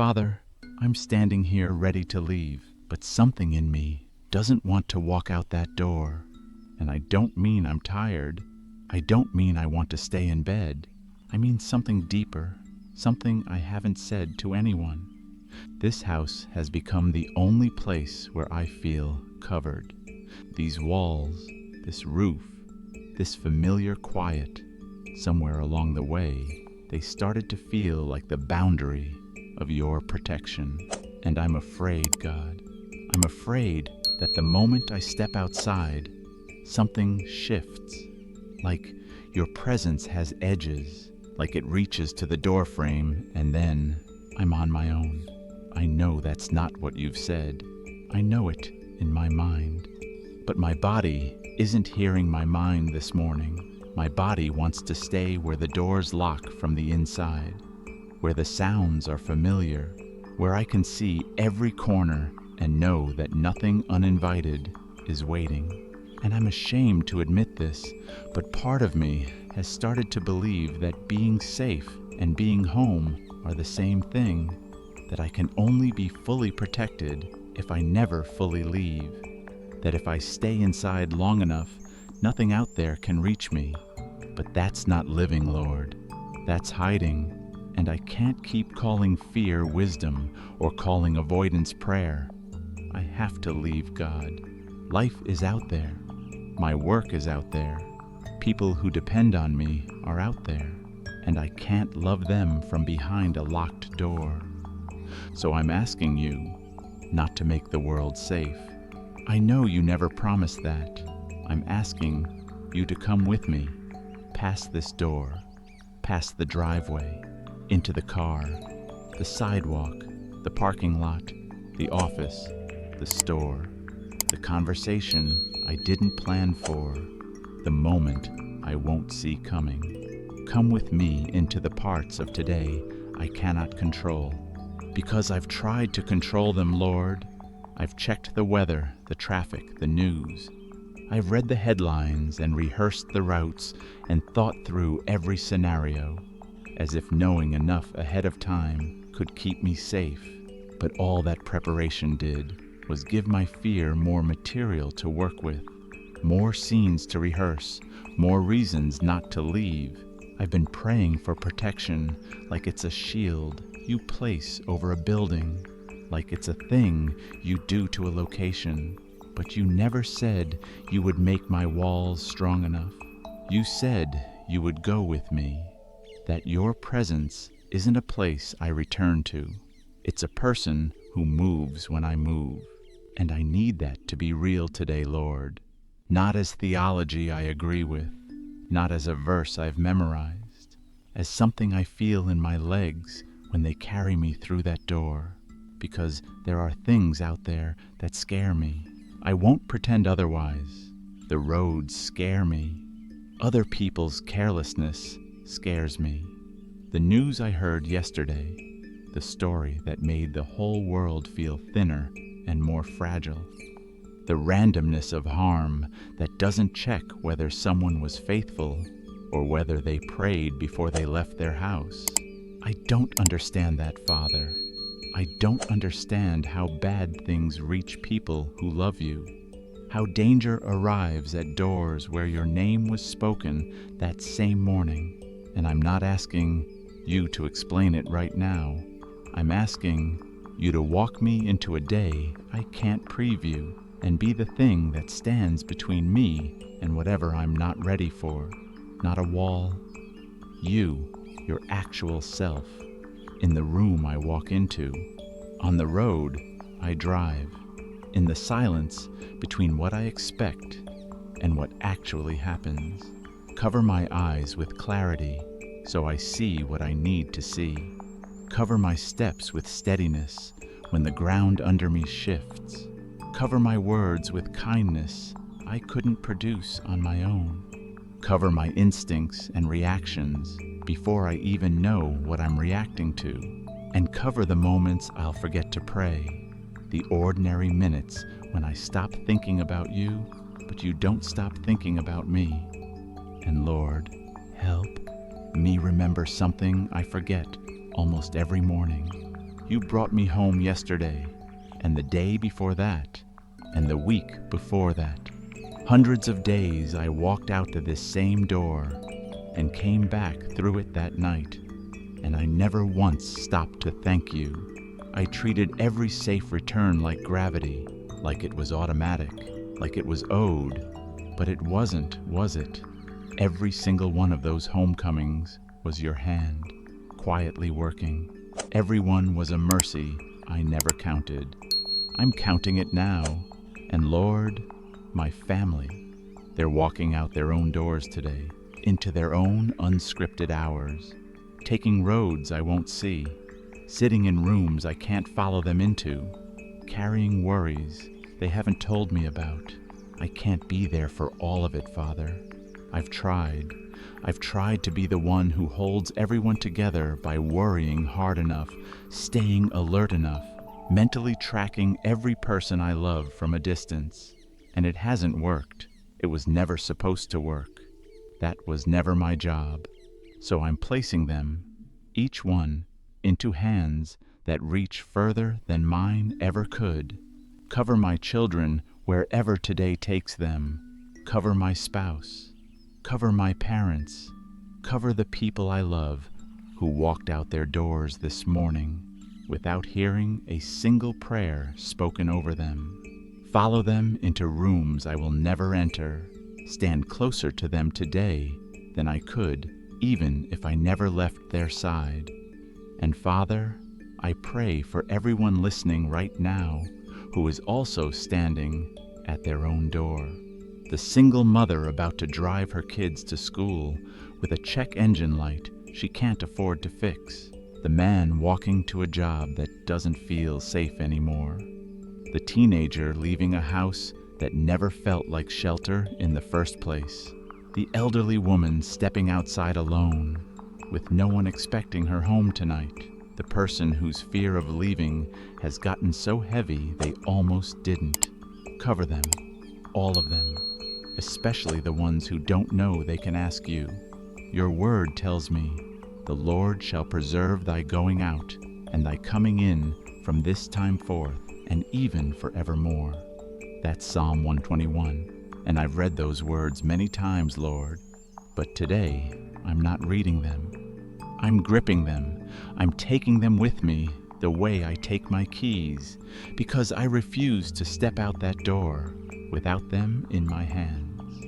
Father, I'm standing here ready to leave, but something in me doesn't want to walk out that door. And I don't mean I'm tired. I don't mean I want to stay in bed. I mean something deeper, something I haven't said to anyone. This house has become the only place where I feel covered. These walls, this roof, this familiar quiet, somewhere along the way, they started to feel like the boundary of your protection. And I'm afraid, God. I'm afraid that the moment I step outside, something shifts. Like your presence has edges, like it reaches to the doorframe, and then I'm on my own. I know that's not what you've said. I know it in my mind. But my body isn't hearing my mind this morning. My body wants to stay where the doors lock from the inside, where the sounds are familiar, where I can see every corner and know that nothing uninvited is waiting. And I'm ashamed to admit this, but part of me has started to believe that being safe and being home are the same thing, that I can only be fully protected if I never fully leave, that if I stay inside long enough, nothing out there can reach me. But that's not living, Lord. That's hiding. And I can't keep calling fear wisdom or calling avoidance prayer. I have to leave, God. Life is out there. My work is out there. People who depend on me are out there. And I can't love them from behind a locked door. So I'm asking you not to make the world safe. I know you never promised that. I'm asking you to come with me, past this door, past the driveway, into the car, the sidewalk, the parking lot, the office, the store, the conversation I didn't plan for, the moment I won't see coming. Come with me into the parts of today I cannot control. Because I've tried to control them, Lord. I've checked the weather, the traffic, the news. I've read the headlines and rehearsed the routes and thought through every scenario, as if knowing enough ahead of time could keep me safe. But all that preparation did was give my fear more material to work with, more scenes to rehearse, more reasons not to leave. I've been praying for protection like it's a shield you place over a building, like it's a thing you do to a location. But you never said you would make my walls strong enough. You said you would go with me, that your presence isn't a place I return to. It's a person who moves when I move. And I need that to be real today, Lord. Not as theology I agree with, not as a verse I've memorized, as something I feel in my legs when they carry me through that door. Because there are things out there that scare me. I won't pretend otherwise. The roads scare me. Other people's carelessness scares me. The news I heard yesterday, the story that made the whole world feel thinner and more fragile. The randomness of harm that doesn't check whether someone was faithful or whether they prayed before they left their house. I don't understand that, Father. I don't understand how bad things reach people who love you, how danger arrives at doors where your name was spoken that same morning. And I'm not asking you to explain it right now. I'm asking you to walk me into a day I can't preview and be the thing that stands between me and whatever I'm not ready for. Not a wall. You, your actual self, in the room I walk into, on the road I drive, in the silence between what I expect and what actually happens. Cover my eyes with clarity so I see what I need to see. Cover my steps with steadiness when the ground under me shifts. Cover my words with kindness I couldn't produce on my own. Cover my instincts and reactions before I even know what I'm reacting to. And cover the moments I'll forget to pray, the ordinary minutes when I stop thinking about you, but you don't stop thinking about me. And Lord, help me remember something I forget almost every morning. You brought me home yesterday, and the day before that, and the week before that. Hundreds of days I walked out to this same door and came back through it that night, and I never once stopped to thank you. I treated every safe return like gravity, like it was automatic, like it was owed, but it wasn't, was it? Every single one of those homecomings was your hand, quietly working. Everyone was a mercy I never counted. I'm counting it now, and Lord, my family, they're walking out their own doors today, into their own unscripted hours, taking roads I won't see, sitting in rooms I can't follow them into, carrying worries they haven't told me about. I can't be there for all of it, Father. I've tried to be the one who holds everyone together by worrying hard enough, staying alert enough, mentally tracking every person I love from a distance. And it hasn't worked. It was never supposed to work. That was never my job. So I'm placing them, each one, into hands that reach further than mine ever could. Cover my children wherever today takes them. Cover my spouse. Cover my parents. Cover the people I love who walked out their doors this morning without hearing a single prayer spoken over them. Follow them into rooms I will never enter. Stand closer to them today than I could, even if I never left their side. And Father, I pray for everyone listening right now who is also standing at their own door. The single mother about to drive her kids to school with a check engine light she can't afford to fix. The man walking to a job that doesn't feel safe anymore. The teenager leaving a house that never felt like shelter in the first place. The elderly woman stepping outside alone, with no one expecting her home tonight. The person whose fear of leaving has gotten so heavy they almost didn't. Cover them, all of them, especially the ones who don't know they can ask you. Your word tells me, the Lord shall preserve thy going out and thy coming in from this time forth, and even forevermore. That's Psalm 121, and I've read those words many times, Lord, but today I'm not reading them. I'm gripping them. I'm taking them with me the way I take my keys, because I refuse to step out that door without them in my hands.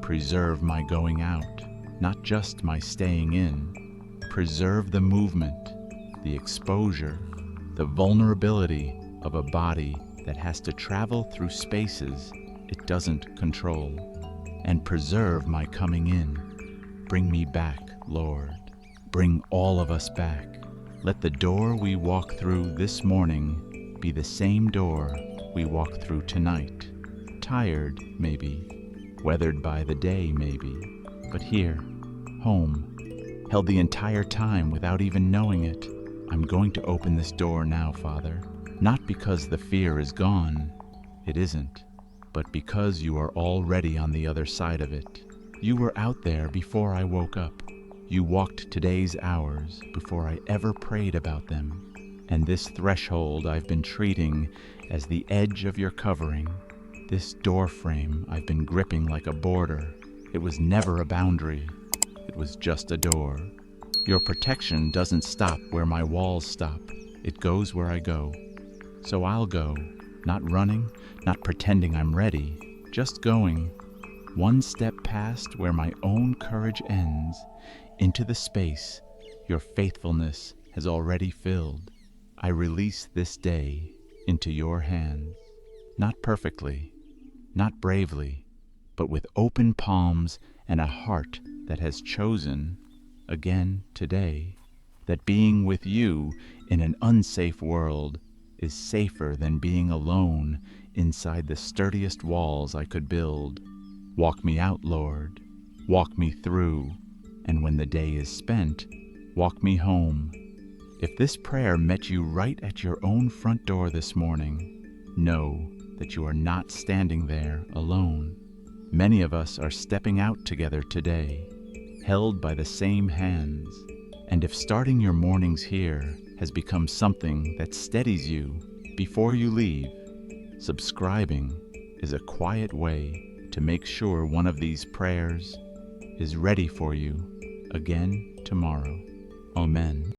Preserve my going out, not just my staying in. Preserve the movement, the exposure, the vulnerability of a body that has to travel through spaces it doesn't control, and preserve my coming in. Bring me back, Lord. Bring all of us back. Let the door we walk through this morning be the same door we walk through tonight. Tired, maybe, weathered by the day, maybe, but here, home, held the entire time without even knowing it. I'm going to open this door now, Father. Not because the fear is gone, it isn't, but because you are already on the other side of it. You were out there before I woke up. You walked today's hours before I ever prayed about them. And this threshold I've been treating as the edge of your covering. This door frame I've been gripping like a border. It was never a boundary. It was just a door. Your protection doesn't stop where my walls stop. It goes where I go. So I'll go, not running, not pretending I'm ready, just going, one step past where my own courage ends, into the space your faithfulness has already filled. I release this day into your hands, not perfectly, not bravely, but with open palms and a heart that has chosen, again today, that being with you in an unsafe world is safer than being alone inside the sturdiest walls I could build. Walk me out, Lord. Walk me through. And when the day is spent, walk me home. If this prayer met you right at your own front door this morning, know that you are not standing there alone. Many of us are stepping out together today, held by the same hands. And if starting your mornings here has become something that steadies you before you leave. Subscribing is a quiet way to make sure one of these prayers is ready for you again tomorrow. Amen.